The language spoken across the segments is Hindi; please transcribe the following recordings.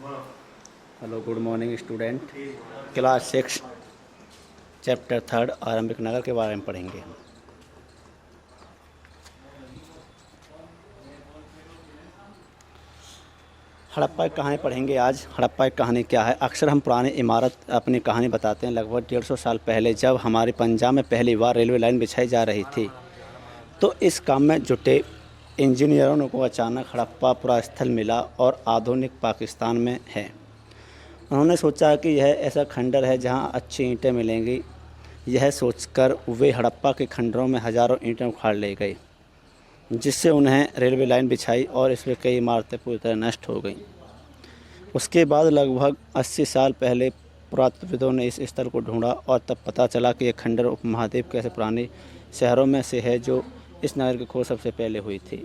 Hello, good morning student. Class 6 chapter 3 आरंभिक नगर के बारे में पढ़ेंगे हम। हड़प्पा की कहानी पढ़ेंगे आज। हड़प्पा की कहानी क्या है? अक्सर हम पुरानी इमारत अपनी कहानी बताते हैं। लगभग 150 साल पहले जब हमारे पंजाब में पहली बार रेलवे लाइन बिछाई जा रही थी, तो इस काम में जुटे इंजीनियरों को अचानक हड़प्पा पूरा स्थल मिला और आधुनिक पाकिस्तान में है। उन्होंने सोचा कि यह ऐसा खंडर है जहां अच्छी ईंटें मिलेंगी। यह सोचकर वे हड़प्पा के खंडरों में हज़ारों ईंटें उखाड़ ले गए, जिससे उन्हें रेलवे लाइन बिछाई और इसमें कई इमारतें पूरी तरह नष्ट हो गईं। उसके बाद लगभग 80 साल पहले पुरातत्वविदों ने इस स्थल को ढूंढा और तब पता चला कि यह खंडर उपमहाद्वीप के ऐसे पुराने शहरों में से है जो इस नगर की खोज सबसे पहले हुई थी।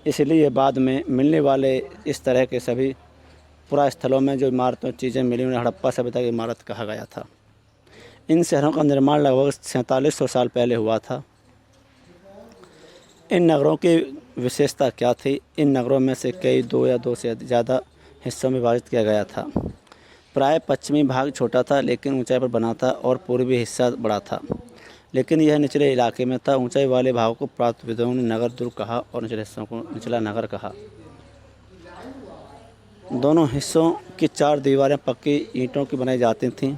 इसलिए बाद में मिलने वाले इस तरह के सभी पुरास्थलों में जो इमारतों चीज़ें मिली उन्हें हड़प्पा सभ्यता की इमारत कहा गया था। इन शहरों का निर्माण लगभग 4700 साल पहले हुआ था। इन नगरों की विशेषता क्या थी? इन नगरों में से कई दो या दो से ज़्यादा हिस्सों में विभाजित किया गया था। प्राय पश्चिमी भाग छोटा था लेकिन ऊंचाई पर बना था और पूर्वी हिस्सा बड़ा था, लेकिन यह निचले इलाके में था। ऊंचाई वाले भागों को पुरातत्वविदों ने नगर दुर्ग कहा और निचले हिस्सों को निचला नगर कहा। दोनों हिस्सों की 4 दीवारें पक्की ईंटों की बनाई जाती थीं।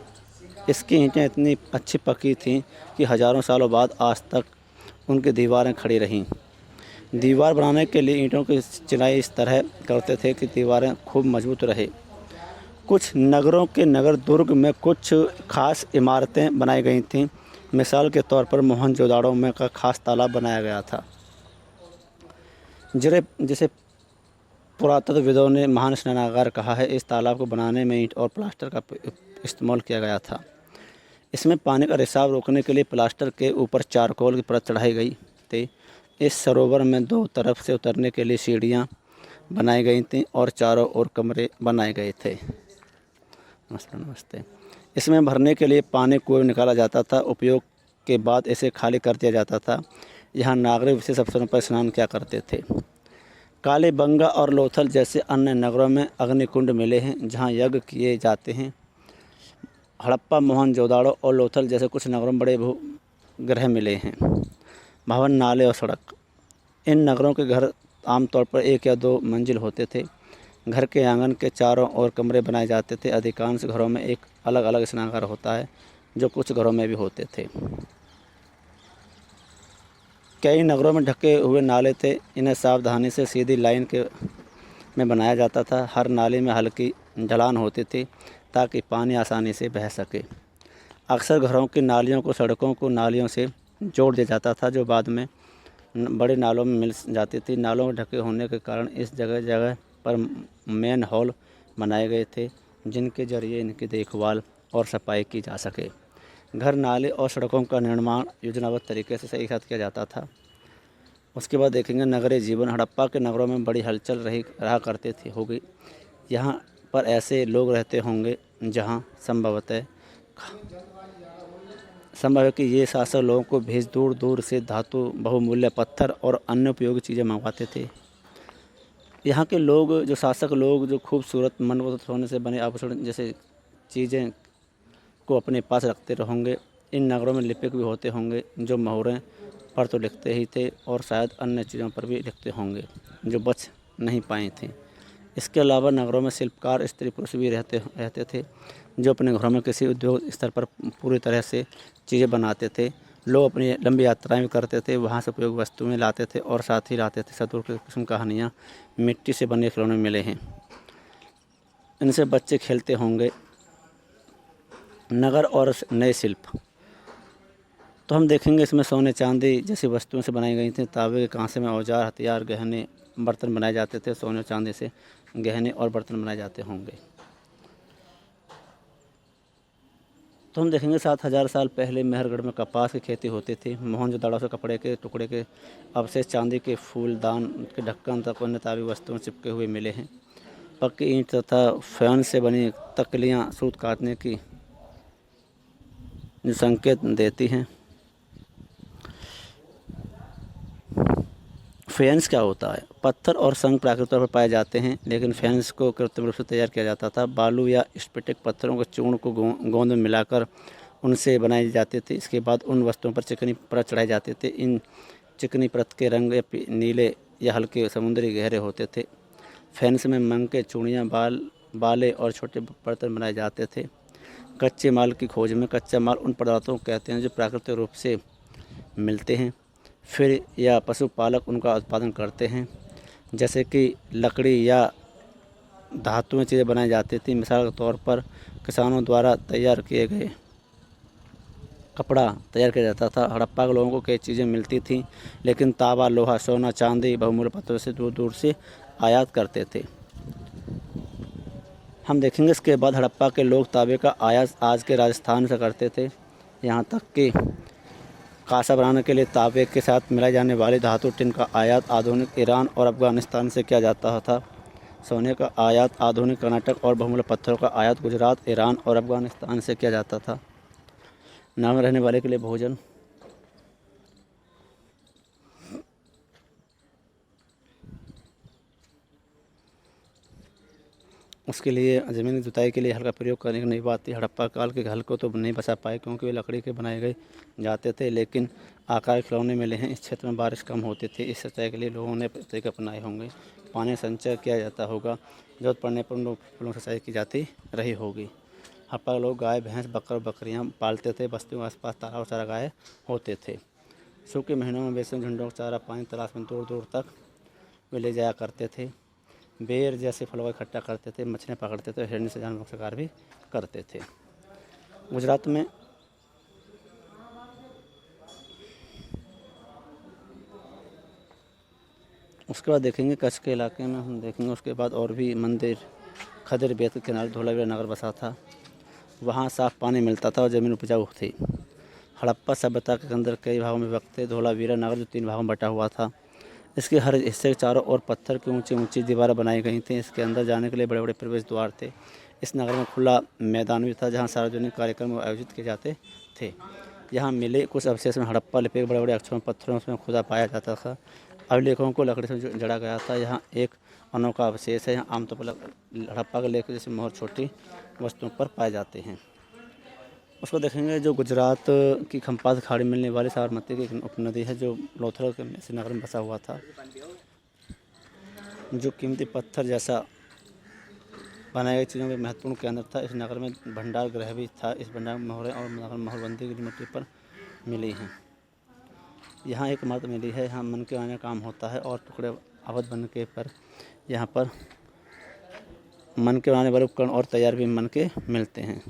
इसकी ईंटें इतनी अच्छी पकी थीं कि हज़ारों सालों बाद आज तक उनकी दीवारें खड़ी रहीं। दीवार बनाने के लिए ईंटों की चिनाई इस तरह करते थे कि दीवारें खूब मजबूत रहे। कुछ नगरों के नगर दुर्ग में कुछ खास इमारतें बनाई गई थीं। मिसाल के तौर पर मोहनजोदाड़ो में का खास तालाब बनाया गया था, जिसे पुरातत्वविदों ने महान स्नानागार कहा है। इस तालाब को बनाने में ईंट और प्लास्टर का इस्तेमाल किया गया था। इसमें पानी का रिसाव रोकने के लिए प्लास्टर के ऊपर चारकोल की परत चढ़ाई गई थी। इस सरोवर में 2 तरफ से उतरने के लिए सीढ़ियाँ बनाई गई थीं और चारों ओर कमरे बनाए गए थे। नमस्ते। इसमें भरने के लिए पानी कुएं में निकाला जाता था। उपयोग के बाद इसे खाली कर दिया जाता था। यहाँ नागरिक विशेष अवसरों पर स्नान किया करते थे। कालीबंगा और लोथल जैसे अन्य नगरों में अग्निकुंड मिले हैं जहाँ यज्ञ किए जाते हैं। हड़प्पा, मोहनजोदाड़ो और लोथल जैसे कुछ नगरों में बड़े भूगृह मिले हैं। भवन, नाले और सड़क। इन नगरों के घर आमतौर पर 1 या 2 मंजिल होते थे। घर के आंगन के चारों ओर कमरे बनाए जाते थे। अधिकांश घरों में एक अलग अलग स्नानघर होता है, जो कुछ घरों में भी होते थे। कई नगरों में ढके हुए नाले थे। इन्हें सावधानी से सीधी लाइन में बनाया जाता था। हर नाले में हल्की ढलान होती थी ताकि पानी आसानी से बह सके। अक्सर घरों की नालियों को सड़कों को नालियों से जोड़ दिया जाता था, जो बाद में बड़े नालों में मिल जाती थी। नालों में ढके होने के कारण इस जगह जगह पर मेन हॉल बनाए गए थे, जिनके जरिए इनकी देखभाल और सफाई की जा सके। घर, नाले और सड़कों का निर्माण योजनाबद्ध तरीके से सही साथ किया जाता था। उसके बाद देखेंगे नगरीय जीवन। हड़प्पा के नगरों में बड़ी हलचल रहा करते थे होगी। यहाँ पर ऐसे लोग रहते होंगे जहाँ संभव है कि ये शासक लोगों को भेज दूर दूर से धातु, बहुमूल्य पत्थर और अन्य उपयोगी चीज़ें मंगवाते थे। यहाँ के लोग, जो शासक लोग, जो खूबसूरत मनमोहक सोने से बने आभूषण जैसे चीज़ें को अपने पास रखते होंगे। इन नगरों में लिपिक भी होते होंगे जो मोहरें पर तो लिखते ही थे और शायद अन्य चीज़ों पर भी लिखते होंगे जो बच नहीं पाई थी। इसके अलावा नगरों में शिल्पकार स्त्री पुरुष भी रहते थे जो अपने घरों में किसी उद्योग स्तर पर पूरी तरह से चीज़ें बनाते थे। लोग अपनी लंबी यात्राएं भी करते थे, वहाँ से उपयोगी वस्तुएं लाते थे और साथ ही लाते थे सतुर की किस्म कहानियाँ मिट्टी से बने खिलौने मिले हैं। इनसे बच्चे खेलते होंगे। नगर और नए शिल्प तो हम देखेंगे इसमें सोने चांदी जैसी वस्तुओं से बनाई गई थी। तांबे के कांसे में औजार, हथियार, गहने, बर्तन बनाए जाते थे। सोने चांदी से गहने और बर्तन बनाए जाते होंगे। तो हम देखेंगे 7000 साल पहले मेहरगढ़ में कपास की खेती होती थी। मोहनजोदाड़ो से कपड़े के टुकड़े के अवशेष, चांदी के फूलदान के ढक्कन तक अन्य तांबी वस्तुओं चिपके हुए मिले हैं। पक्की ईंट तथा फैन से बनी तकलियाँ सूत काटने की जो संकेत देती हैं। फेंस क्या होता है? पत्थर और संग प्राकृतिक तौर पर पाए जाते हैं, लेकिन फेंस को कृत्रिम रूप से तैयार किया जाता था। बालू या स्फटिक पत्थरों के चूर्ण को गोंद में मिलाकर उनसे बनाए जाते थे। इसके बाद उन वस्तुओं पर चिकनी परत चढ़ाए जाते थे। इन चिकनी परत के रंग या नीले या हल्के समुद्री गहरे होते थे। फेंस में मनके, चूड़ियाँ, बाले और छोटे बर्तन बनाए जाते थे। कच्चे माल की खोज में कच्चा माल उन पदार्थों को कहते हैं जो प्राकृतिक रूप से मिलते हैं, फिर या पशुपालक उनका उत्पादन करते हैं, जैसे कि लकड़ी या धातुएं चीज़ें बनाई जाती थी। मिसाल के तौर पर किसानों द्वारा तैयार किए गए कपड़ा तैयार किया जाता था। हड़प्पा के लोगों को कई चीज़ें मिलती थीं, लेकिन तांबा, लोहा, सोना, चांदी बहुमूल्य पत्थरों से दूर दूर से आयात करते थे। हम देखेंगे इसके बाद हड़प्पा के लोग तांबे का आयात आज के राजस्थान से करते थे। यहाँ तक कि कांसा बनाने के लिए तांबे के साथ मिलाई जाने वाली धातु टिन का आयात आधुनिक ईरान और अफगानिस्तान से किया जाता था। सोने का आयात आधुनिक कर्नाटक और बहुमूल्य पत्थरों का आयात गुजरात, ईरान और अफगानिस्तान से किया जाता था। नगर में रहने वाले के लिए भोजन। उसके लिए ज़मीन की जुताई के लिए हल का प्रयोग करने की नई बात थी। हड़प्पा काल के हल को तो नहीं बचा पाए क्योंकि वे लकड़ी के बनाए गए जाते थे, लेकिन आकार के खिलौने मिले हैं। इस क्षेत्र में बारिश कम होती थी। इस सिंचाई के लिए लोगों ने तरीके अपनाए होंगे। पानी संचय किया जाता होगा। जरूरत पड़ने पर उन लोगों सिंचाई की जाती रही होगी। हड़प्पा के लोग गाय, भैंस, बकरा और बकरियाँ पालते थे। बस्तियों के आसपास तालाब और चारागाह होते थे। सूखे महीनों में बेसिन झुंडों का चारा पानी तलाश में दूर दूर तक वे ले जाया करते थे। बेर जैसे फलों का इकट्ठा करते थे, मछलियाँ पकड़ते थे, हिरनी से जानवरों का शिकार भी करते थे। गुजरात में उसके बाद देखेंगे कच्छ के इलाके में हम देखेंगे। उसके बाद और भी मंदिर। खदर बेत के किनारे धोलावीरा नगर बसा था। वहाँ साफ पानी मिलता था और ज़मीन उपजाऊ थी। हड़प्पा सभ्यता के अंदर कई भागों में विभक्त थे। धोलावीरा नगर जो 3 भागों में बटा हुआ था। इसके हर हिस्से के चारों ओर पत्थर की ऊंची ऊंची दीवारें बनाई गई थीं। इसके अंदर जाने के लिए बड़े बड़े प्रवेश द्वार थे। इस नगर में खुला मैदान भी था जहां सार्वजनिक कार्यक्रम आयोजित किए जाते थे। यहाँ मिले कुछ अवशेष में हड़प्पा लिपि के बड़े बड़े अक्षरों में पत्थरों में खुदा पाया जाता था। अभिलेखों को लकड़ी से जड़ा गया था। यहाँ एक अनोखा अवशेष है। यहाँ आमतौर पर हड़प्पा के लेख जैसे मोहर छोटी वस्तुओं पर पाए जाते हैं। उसको देखेंगे जो गुजरात की खंपात खाड़ी मिलने वाली साबरमती की एक उपनदी है जो लोथल के इस नगर में बसा हुआ था। जो कीमती पत्थर जैसा बनाई गई चीज़ों के महत्वपूर्ण केंद्र था। इस नगर में भंडार गृह भी था। इस भंडार में मोहरें और मोहरबंदी की मिट्टी पर मिली हैं। यहाँ एक इमारत मिली है। यहाँ मन के आने का काम होता है और टुकड़े अवध बनने पर यहाँ पर मन के बनाने वाले उपकरण और तैयार भी मन के मिलते हैं।